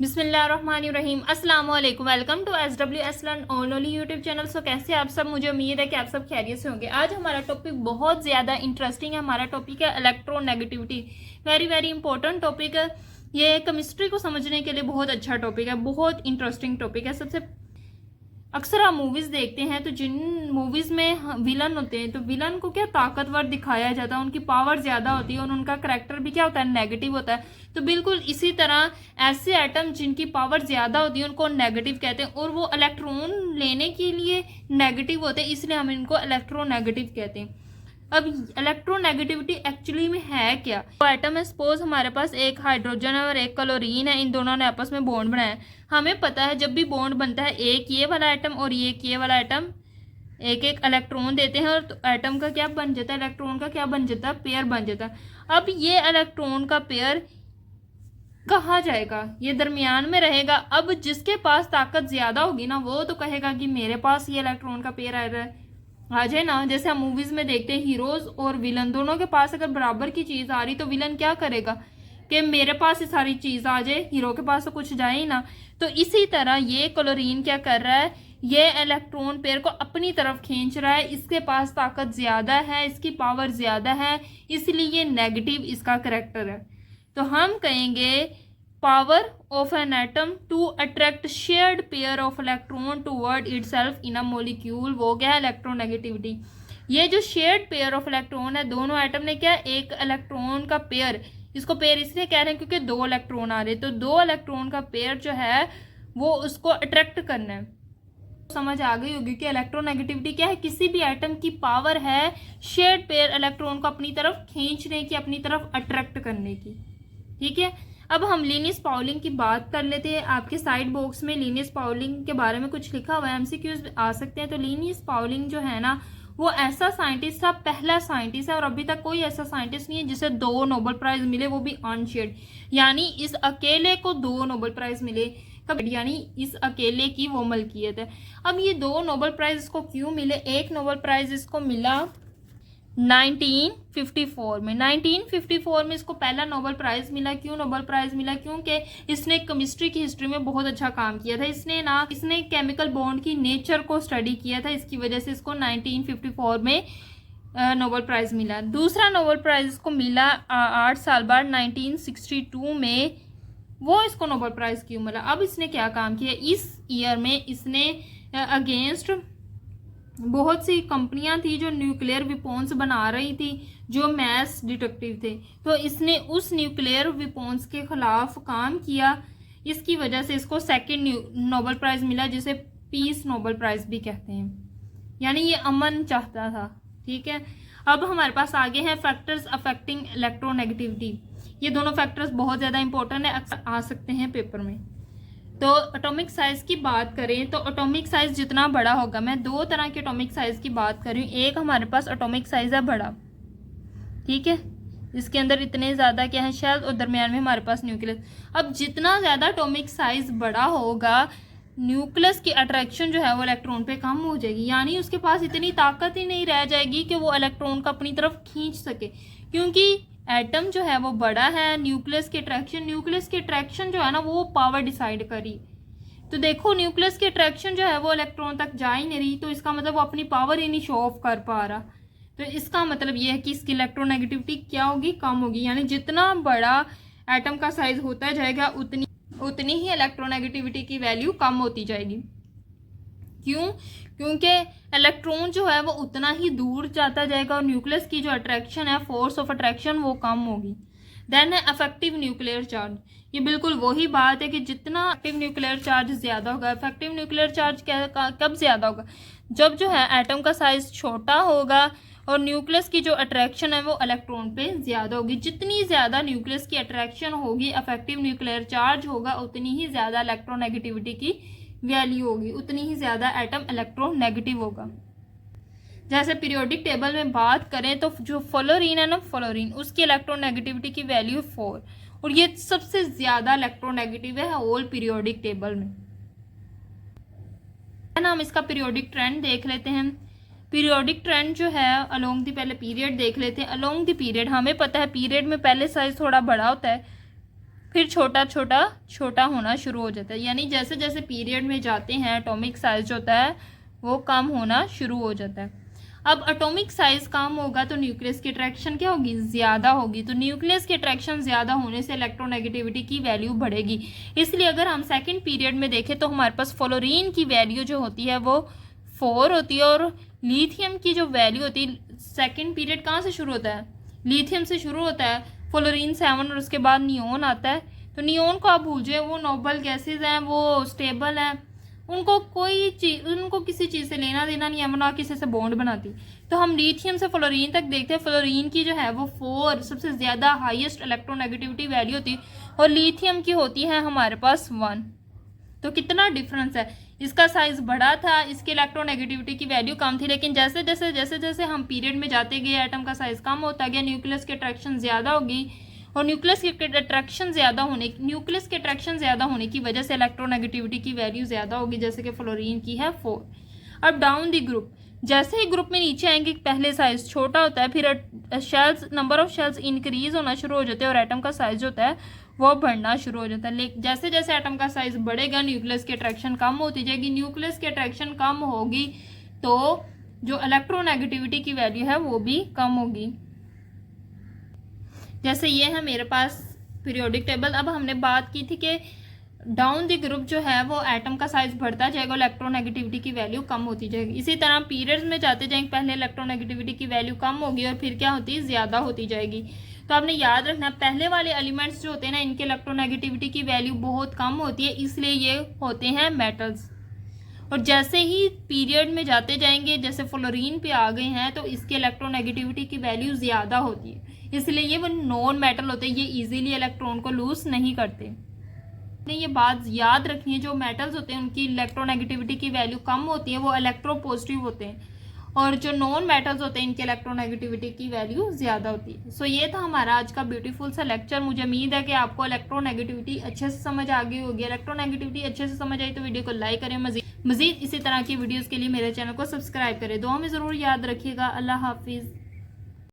बिस्मिल्लाहिर्रहमानिर्रहीम अस्सलाम वालेकुम। Welcome to SW learn only YouTube channel. So कैसे आप सब, मुझे उम्मीद है कि आप सब खैरियत से होंगे। आज हमारा टॉपिक बहुत ज़्यादा इंटरेस्टिंग है। हमारा टॉपिक है electronegativity. Very very important topic है। ये केमिस्ट्री को समझने के लिए बहुत अच्छा टॉपिक है, बहुत इंटरेस्टिंग टॉपिक है। सबसे अक्सर आप मूवीज देखते हैं तो जिन मूवीज में विलन होते हैं तो विलन को क्या ताकतवर दिखाया जाता है, उनकी पावर ज्यादा होती है और उनका करैक्टर भी क्या होता है, नेगेटिव होता है। तो बिल्कुल इसी तरह ऐसे एटम जिनकी पावर ज्यादा होती है उनको नेगेटिव कहते हैं, और वो इलेक्ट्रॉन लेने के लिए नेगेटिव होते हैं, इसलिए हम इनको इलेक्ट्रोनेगेटिव कहते हैं। अब इलेक्ट्रोनेगेटिविटी एक्चुअली में है क्या? तो एटम है, सपोज हमारे पास एक हाइड्रोजन है और एक क्लोरीन है, इन दोनों ने आपस में बॉन्ड बनाया है। हमें पता है जब भी बॉन्ड बनता है एक ये वाला एटम और ये वाला एटम एक एक इलेक्ट्रॉन देते हैं, और तो एटम का क्या बन जाता है, इलेक्ट्रॉन का क्या बन जाता है, पेयर बन जाता है। अब ये इलेक्ट्रॉन का पेयर कहाँ जाएगा? ये दरमियान में रहेगा। अब जिसके पास ताकत ज्यादा होगी ना, वो तो कहेगा कि मेरे पास ये इलेक्ट्रॉन का पेयर आ रहा है, आ जाए ना। जैसे हम मूवीज में देखते हैं, हीरोज और विलन दोनों के पास अगर बराबर की चीज आ रही तो विलन क्या करेगा कि मेरे पास ये सारी चीज आ जाए, हीरो के पास तो कुछ जाए ही ना। तो इसी तरह ये क्लोरीन क्या कर रहा है, ये इलेक्ट्रॉन पेयर को अपनी तरफ खींच रहा है। इसके पास ताकत ज्यादा है, इसकी पावर ज्यादा है, इसलिए ये नेगेटिव इसका करैक्टर है। तो हम कहेंगे power of an atom to attract shared pair of electron toward itself in a molecule, वो क्या है, इलेक्ट्रोनेगेटिविटी। ये जो शेयर्ड पेयर ऑफ इलेक्ट्रॉन है, दोनों एटम ने क्या, एक इलेक्ट्रॉन का पेयर, इसको पेयर इसलिए कह रहे हैं क्योंकि दो इलेक्ट्रॉन आ रहे, तो दो इलेक्ट्रॉन का पेयर जो है वो उसको अट्रैक्ट करना है। समझ आ गई होगी कि इलेक्ट्रोनेगेटिविटी क्या है, किसी भी एटम की पावर है शेयर्ड पेयर इलेक्ट्रॉन को अपनी तरफ खींचने की, अपनी तरफ अट्रैक्ट करने की। ठीक है, अब हम लिनियस पाउलिंग की बात कर लेते हैं। आपके साइड बॉक्स में लिनियस पाउलिंग के बारे में कुछ लिखा हुआ है, एमसीक्यूज आ सकते हैं। तो लिनियस पाउलिंग जो है ना, वो ऐसा साइंटिस्ट था, पहला साइंटिस्ट है, और अभी तक कोई ऐसा साइंटिस्ट नहीं है जिसे 2 नोबेल प्राइज मिले, वो भी अनशेयर्ड। यानी इस अकेले को 2 नोबेल प्राइज मिले, कब, यानी इस अकेले की वो मलकियत है। अब ये 2 नोबेल प्राइज इसको क्यों मिले? एक नोबेल प्राइज इसको मिला 1954 में। 1954 में इसको पहला नोबेल प्राइज मिला। क्यों नोबेल प्राइज मिला? क्योंकि इसने केमिस्ट्री की हिस्ट्री में बहुत अच्छा काम किया था। इसने केमिकल बॉन्ड की नेचर को स्टडी किया था, इसकी वजह से इसको 1954 में नोबेल प्राइज मिला। दूसरा नोबेल प्राइज इसको मिला 8 साल बाद 1962 में। वो इसको नोबेल प्राइज क्यों मिला? अब इसने क्या काम किया इस ईयर में? इसने अगेंस्ट बहुत सी कंपनियां थी जो न्यूक्लियर विपोन्स बना रही थी, जो मैस डिटेक्टिव थे, तो इसने उस न्यूक्लियर विपोन्स के खिलाफ काम किया। इसकी वजह से इसको सेकंड नोबेल प्राइज मिला, जिसे पीस नोबेल प्राइज भी कहते हैं। यानी ये अमन चाहता था। ठीक है, अब हमारे पास आगे हैं फैक्टर्स अफेक्टिंग इलेक्ट्रोनेगेटिविटी। ये दोनों फैक्टर्स बहुत ज्यादा इंपॉर्टेंट है, अक्सर आ सकते हैं पेपर में। तो एटॉमिक साइज की बात करें तो एटॉमिक साइज जितना बड़ा होगा, मैं 2 तरह के एटॉमिक साइज की बात कर रही हूँ। एक हमारे पास एटॉमिक साइज है बड़ा, ठीक है, इसके अंदर इतने ज्यादा क्या है, शेल, और दरमियान में हमारे पास न्यूक्लियस। अब जितना ज्यादा एटॉमिक साइज बड़ा होगा, न्यूक्लियस की अट्रैक्शन जो है वो इलेक्ट्रॉन पे कम हो जाएगी, यानी उसके पास इतनी ताकत ही नहीं रह जाएगी कि वो इलेक्ट्रॉन को अपनी तरफ खींच सके, क्योंकि एटम जो है वो बड़ा है। न्यूक्लियस की अट्रैक्शन जो है ना, वो पावर डिसाइड करी। तो देखो न्यूक्लियस की अट्रैक्शन जो है वो इलेक्ट्रॉन तक जा ही नहीं रही, तो इसका मतलब वो अपनी पावर ही नहीं शो ऑफ कर पा रहा। तो इसका मतलब ये है कि इसकी इलेक्ट्रोनेगेटिविटी क्या होगी, कम होगी। यानी जितना बड़ा एटम का साइज होता जाएगा उतनी ही इलेक्ट्रोनेगेटिविटी की वैल्यू कम होती जाएगी। क्यों? क्योंकि इलेक्ट्रॉन जो है वो उतना ही दूर जाता जाएगा, और न्यूक्लियस की जो अट्रैक्शन है, फोर्स ऑफ अट्रैक्शन, वो कम होगी। देन है अफेक्टिव न्यूक्लियर चार्ज। ये बिल्कुल वही बात है कि जितना एक्टिव न्यूक्लियर चार्ज ज्यादा होगा, इफेक्टिव न्यूक्लियर चार्ज कब ज्यादा होगा? जब जो है एटम का साइज छोटा होगा और न्यूक्लियस की जो अट्रैक्शन है वो इलेक्ट्रॉन पे ज्यादा होगी। जितनी ज्यादा न्यूक्लियस की अट्रैक्शन होगी, इफेक्टिव न्यूक्लियर चार्ज होगा, उतनी ही ज्यादा इलेक्ट्रोनेगेटिविटी की वैल्यू होगी, उतनी ही ज्यादा एटम इलेक्ट्रोनेगेटिव होगा। जैसे पीरियोडिक टेबल में बात करें तो जो फ्लोरीन है ना, फ्लोरीन, उसकी इलेक्ट्रोनेगेटिविटी की वैल्यू 4, और ये सबसे ज्यादा इलेक्ट्रोनेगेटिव है होल पीरियोडिक टेबल में। हम इसका पीरियोडिक ट्रेंड देख लेते हैं। पीरियोडिक ट्रेंड जो है अलोंग दी, पहले पीरियड देख लेते हैं। अलोंग दी पीरियड हमें पता है पीरियड में पहले साइज थोड़ा बड़ा होता है, फिर छोटा होना शुरू हो जाता है। यानी जैसे जैसे पीरियड में जाते हैं एटॉमिक साइज जो होता है वो कम होना शुरू हो जाता है। अब एटॉमिक साइज कम होगा तो न्यूक्लियस की अट्रैक्शन क्या होगी, ज़्यादा होगी। तो न्यूक्लियस की अट्रैक्शन ज़्यादा होने से इलेक्ट्रोनेगेटिविटी की वैल्यू बढ़ेगी। इसलिए अगर हम सेकंड पीरियड में देखें तो हमारे पास फ्लोरीन की वैल्यू जो होती है वो 4 होती है और लिथियम की जो वैल्यू होती है, सेकंड पीरियड कहाँ से शुरू होता है, लिथियम से शुरू होता है, फ्लोरीन 7 और उसके बाद नियोन आता है। तो नियोन को आप भूल जाए, वो नोबल गैसेज हैं, वो स्टेबल हैं, उनको किसी चीज़ से लेना देना नहीं है, ना किसी से बॉन्ड बनाती। तो हम लिथियम से फ्लोरीन तक देखते हैं, फ्लोरीन की जो है वो 4 सबसे ज़्यादा हाईएस्ट इलेक्ट्रोनेगेटिविटी वैल्यू होती है और लिथियम की होती है हमारे पास 1। तो कितना डिफरेंस है, इसका साइज बड़ा था, इसकी इलेक्ट्रोनेगेटिविटी की वैल्यू कम थी, लेकिन जैसे जैसे हम पीरियड में जाते गए एटम का साइज कम होता गया, न्यूक्लियस की अट्रैक्शन ज़्यादा होगी और न्यूक्लियस की अट्रैक्शन ज़्यादा होने की वजह से इलेक्ट्रोनेगेटिविटी की वैल्यू ज़्यादा होगी, जैसे कि फ्लोरीन की है 4। अब डाउन द ग्रुप, जैसे ही ग्रुप में नीचे आएंगे पहले साइज छोटा होता है, फिर shells number of shells increase होना शुरू हो जाते हैं और एटम का साइज होता है वो बढ़ना शुरू हो जाता है। लेकिन जैसे जैसे एटम का साइज बढ़ेगा न्यूक्लियस की अट्रैक्शन कम होती जाएगी। न्यूक्लियस की अट्रैक्शन कम होगी तो जो इलेक्ट्रोनेगेटिविटी की वैल्यू है वो भी कम होगी। जैसे ये है मेरे पास पीरियोडिक टेबल। अब हमने बात की थी कि डाउन द ग्रुप जो है वो एटम का साइज बढ़ता जाएगा, इलेक्ट्रोनेगेटिविटी की वैल्यू कम होती जाएगी। इसी तरह पीरियड्स में जाते जाएंगे, पहले इलेक्ट्रोनेगेटिविटी की वैल्यू कम होगी और फिर क्या होती है, ज़्यादा होती जाएगी। तो आपने याद रखना पहले वाले एलिमेंट्स जो होते हैं ना, इनके इलेक्ट्रोनेगेटिविटी की वैल्यू बहुत कम होती है, इसलिए ये होते हैं मेटल्स। और जैसे ही पीरियड में जाते जाएंगे, जैसे फ्लोरीन पे आ गए हैं, तो इसके इलेक्ट्रोनेगेटिविटी की वैल्यू ज़्यादा होती है, इसलिए ये वो नॉन मेटल होते हैं, ये इजीली इलेक्ट्रॉन को लूज नहीं करते। ये बात याद रखनी है, जो मेटल्स होते हैं उनकी इलेक्ट्रोनेगेटिविटी की वैल्यू कम होती है, वो इलेक्ट्रोपॉजिटिव होते हैं, और जो नॉन मेटल्स होते हैं इनके इलेक्ट्रोनेगेटिविटी की वैल्यू ज़्यादा होती है। सो ये था हमारा आज का ब्यूटीफुल सा लेक्चर। मुझे उम्मीद है कि आपको इलेक्ट्रोनेगेटिविटी अच्छे से समझ आ गई होगी। इलेक्ट्रोनेगेटिविटी अच्छे से समझ आई तो वीडियो को लाइक करें, मजीद इसी तरह की वीडियोज़ के लिए मेरे चैनल को सब्सक्राइब करें। दुआ में ज़रूर याद रखिएगा। अल्लाह हाफिज़।